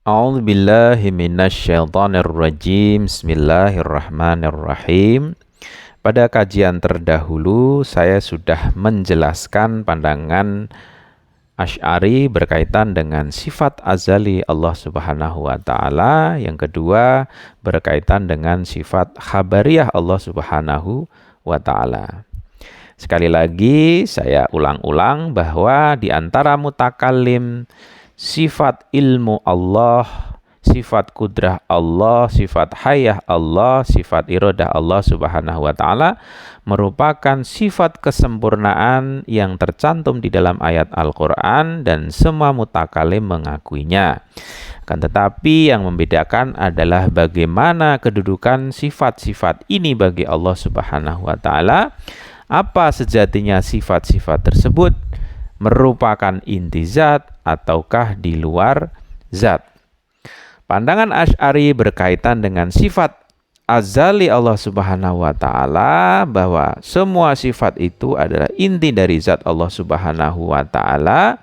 A'udzu billahi minasyaitonir rajim. Bismillahirrahmanirrahim. Pada kajian terdahulu saya sudah menjelaskan pandangan Asy'ari berkaitan dengan sifat azali Allah Subhanahu wa taala. Yang kedua berkaitan dengan sifat khabariyah Allah Subhanahu wa taala. Sekali lagi saya ulang-ulang bahwa di antara mutakallim, sifat ilmu Allah, sifat kudrah Allah, sifat hayah Allah, sifat iradah Allah Subhanahu wa taala merupakan sifat kesempurnaan yang tercantum di dalam ayat Al-Qur'an dan semua mutakallim mengakuinya. Akan tetapi yang membedakan adalah bagaimana kedudukan sifat-sifat ini bagi Allah Subhanahu wa taala. Apa sejatinya sifat-sifat tersebut? Merupakan inti zat ataukah di luar zat? Pandangan Asy'ari berkaitan dengan sifat azali Allah Subhanahu wa taala, bahwa semua sifat itu adalah inti dari zat Allah Subhanahu wa taala,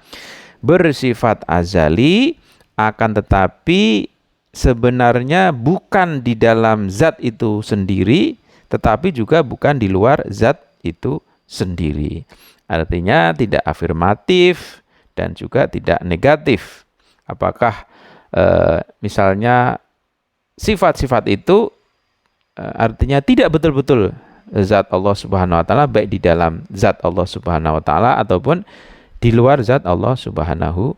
bersifat azali, akan tetapi sebenarnya bukan di dalam zat itu sendiri, tetapi juga bukan di luar zat itu sendiri. Artinya tidak afirmatif dan juga tidak negatif. Apakah misalnya sifat-sifat itu artinya tidak betul-betul zat Allah Subhanahu wa taala, baik di dalam zat Allah Subhanahu wa taala ataupun di luar zat Allah Subhanahu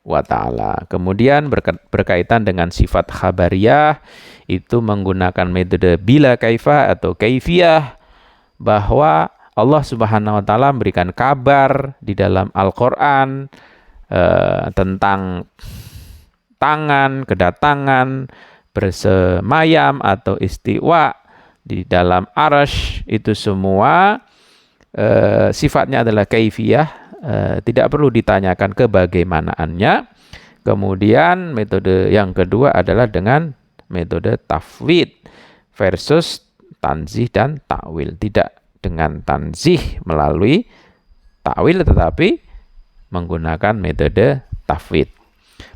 wa taala. Kemudian berkaitan dengan sifat khabariyah, itu menggunakan metode bila kaifah atau kaifiyah, bahwa Allah Subhanahu wa taala memberikan kabar di dalam Al-Qur'an tentang tangan, kedatangan, bersemayam atau istiwa di dalam arasy. Itu semua sifatnya adalah kaifiyah, tidak perlu ditanyakan kebagaimanaannya. Kemudian metode yang kedua adalah dengan metode tafwid versus tanzih dan takwil. Tidak dengan tanzih melalui takwil, tetapi menggunakan metode tafwid.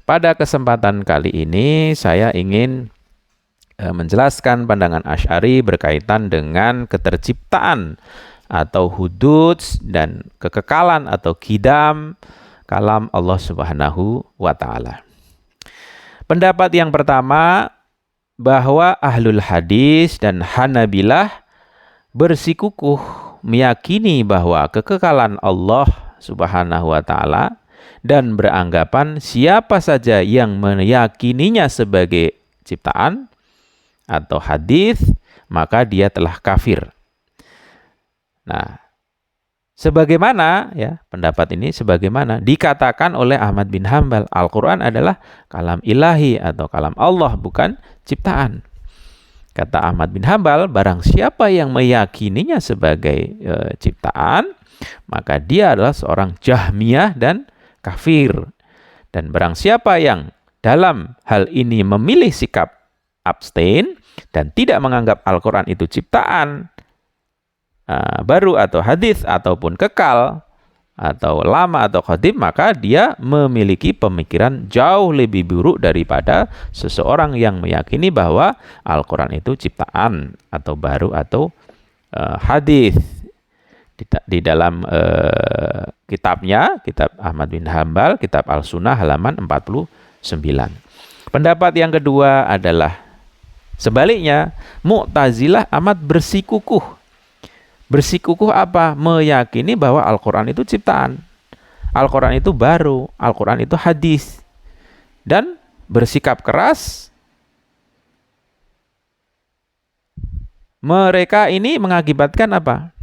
Pada kesempatan kali ini saya ingin menjelaskan pandangan Asy'ari berkaitan dengan keterciptaan atau hudud dan kekekalan atau qidam kalam Allah Subhanahu wa taala. Pendapat yang pertama, bahwa ahlul hadis dan Hanabilah bersikukuh meyakini bahwa kekekalan Allah Subhanahu wa taala dan beranggapan siapa saja yang meyakininya sebagai ciptaan atau hadis, maka dia telah kafir. Nah, sebagaimana pendapat ini sebagaimana dikatakan oleh Ahmad bin Hanbal, Al-Qur'an adalah kalam ilahi atau kalam Allah, bukan ciptaan. Kata Ahmad bin Hanbal, barang siapa yang meyakininya sebagai ciptaan, maka dia adalah seorang Jahmiyah dan kafir. Dan barang siapa yang dalam hal ini memilih sikap abstain dan tidak menganggap Al-Qur'an itu ciptaan baru atau hadis ataupun kekal atau lama atau qadim, maka dia memiliki pemikiran jauh lebih buruk daripada seseorang yang meyakini bahwa Al-Qur'an itu ciptaan atau baru atau hadis. Di dalam kitabnya, kitab Ahmad bin Hanbal, kitab Al-Sunnah halaman 49. Pendapat yang kedua adalah sebaliknya, Mu'tazilah amat bersikukuh. Bersikukuh apa? Meyakini bahwa Al-Qur'an itu ciptaan, Al-Qur'an itu baru, Al-Qur'an itu hadis. Dan bersikap keras. Mereka ini mengakibatkan apa?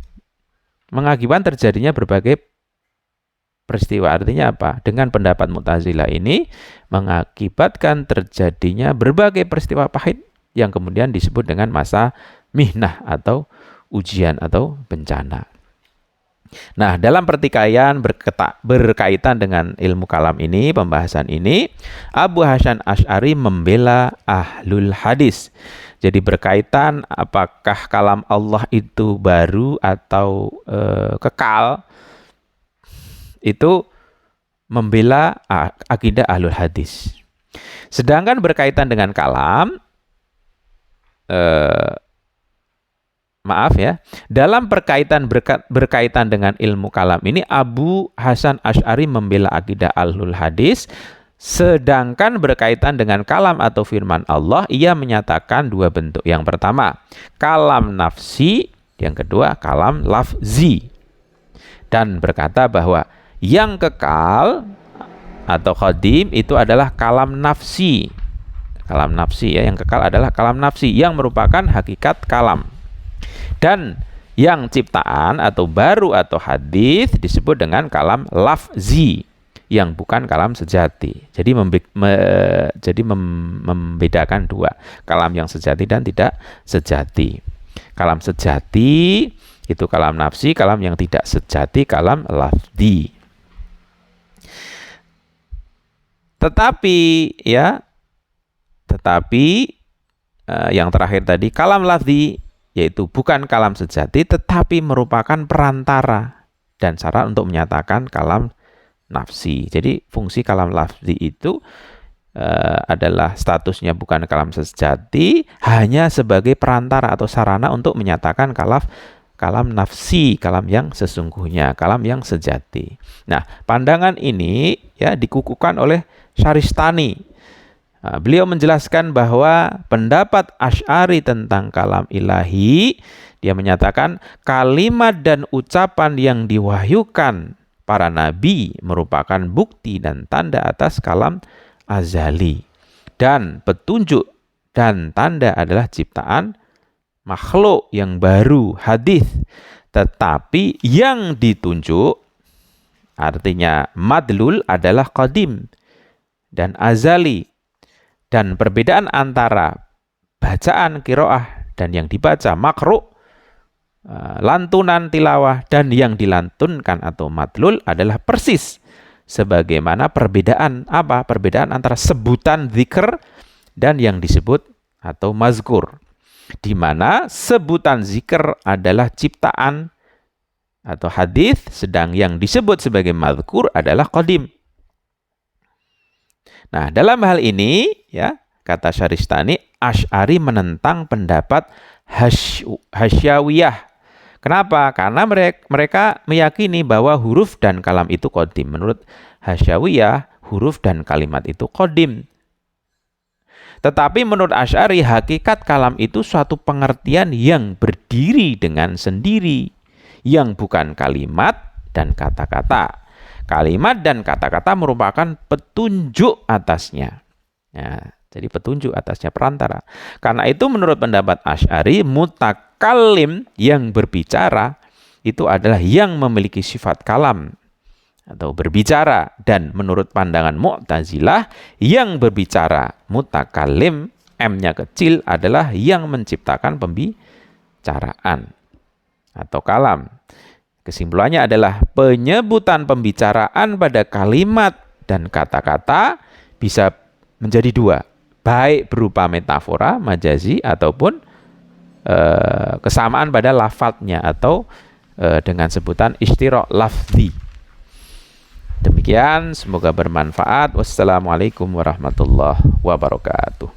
Mengakibatkan terjadinya berbagai peristiwa. Artinya apa? Dengan pendapat Mu'tazilah ini mengakibatkan terjadinya berbagai peristiwa pahit yang kemudian disebut dengan masa mihnah atau ujian atau bencana. Nah, dalam pertikaian berkaitan dengan ilmu kalam ini, pembahasan ini, Abu Hasan Asy'ari membela ahlul hadis. Jadi berkaitan apakah kalam Allah itu baru atau kekal, itu membela akidah ahlul hadis. Sedangkan berkaitan dengan kalam, maaf ya, dalam berkaitan dengan ilmu kalam ini Abu Hasan Asy'ari membela akidah Ahlul Hadis, sedangkan berkaitan dengan kalam atau firman Allah ia menyatakan dua bentuk. Yang pertama, kalam nafsi, yang kedua kalam lafzi. Dan berkata bahwa yang kekal atau qadim itu adalah kalam nafsi. Kalam nafsi ya, yang kekal adalah kalam nafsi yang merupakan hakikat kalam. Dan yang ciptaan atau baru atau hadis disebut dengan kalam lafzi yang bukan kalam sejati. Jadi membedakan dua, kalam yang sejati dan tidak sejati. Kalam sejati itu kalam nafsi, kalam yang tidak sejati kalam lafzi. Tetapi yang terakhir tadi kalam lafzi yaitu bukan kalam sejati tetapi merupakan perantara dan syarat untuk menyatakan kalam nafsi. Jadi fungsi kalam lafzi itu adalah statusnya bukan kalam sejati, hanya sebagai perantara atau sarana untuk menyatakan kalam nafsi, kalam yang sesungguhnya, kalam yang sejati. Nah, pandangan ini ya dikukuhkan oleh Syaristani. Beliau menjelaskan bahwa pendapat Asy'ari tentang kalam ilahi, dia menyatakan kalimat dan ucapan yang diwahyukan para nabi merupakan bukti dan tanda atas kalam azali. Dan petunjuk dan tanda adalah ciptaan makhluk yang baru, hadis. Tetapi yang ditunjuk, artinya madlul, adalah qadim dan azali. Dan perbedaan antara bacaan qiraah dan yang dibaca makru, lantunan tilawah dan yang dilantunkan atau madlul adalah persis sebagaimana perbedaan antara sebutan zikr dan yang disebut atau mazkur, di mana sebutan zikr adalah ciptaan atau hadis, sedang yang disebut sebagai mazkur adalah qadim. Nah, dalam hal ini ya, kata Syaristani, Asy'ari menentang pendapat Hasyawiyah. Kenapa? Karena mereka meyakini bahwa huruf dan kalam itu qadim. Menurut Hasyawiyah, huruf dan kalimat itu qadim. Tetapi menurut Asy'ari, hakikat kalam itu suatu pengertian yang berdiri dengan sendiri, yang bukan kalimat dan kata-kata. Kalimat dan kata-kata merupakan petunjuk atasnya. Ya, jadi petunjuk atasnya, perantara. Karena itu menurut pendapat Asy'ari, mutakallim yang berbicara itu adalah yang memiliki sifat kalam atau berbicara. Dan menurut pandangan Mu'tazilah, yang berbicara mutakallim, M-nya kecil, adalah yang menciptakan pembicaraan atau kalam. Kesimpulannya adalah penyebutan pembicaraan pada kalimat dan kata-kata bisa menjadi dua, baik berupa metafora, majazi, ataupun kesamaan pada lafadznya atau dengan sebutan istiraq lafzi. Demikian, semoga bermanfaat. Wassalamualaikum warahmatullahi wabarakatuh.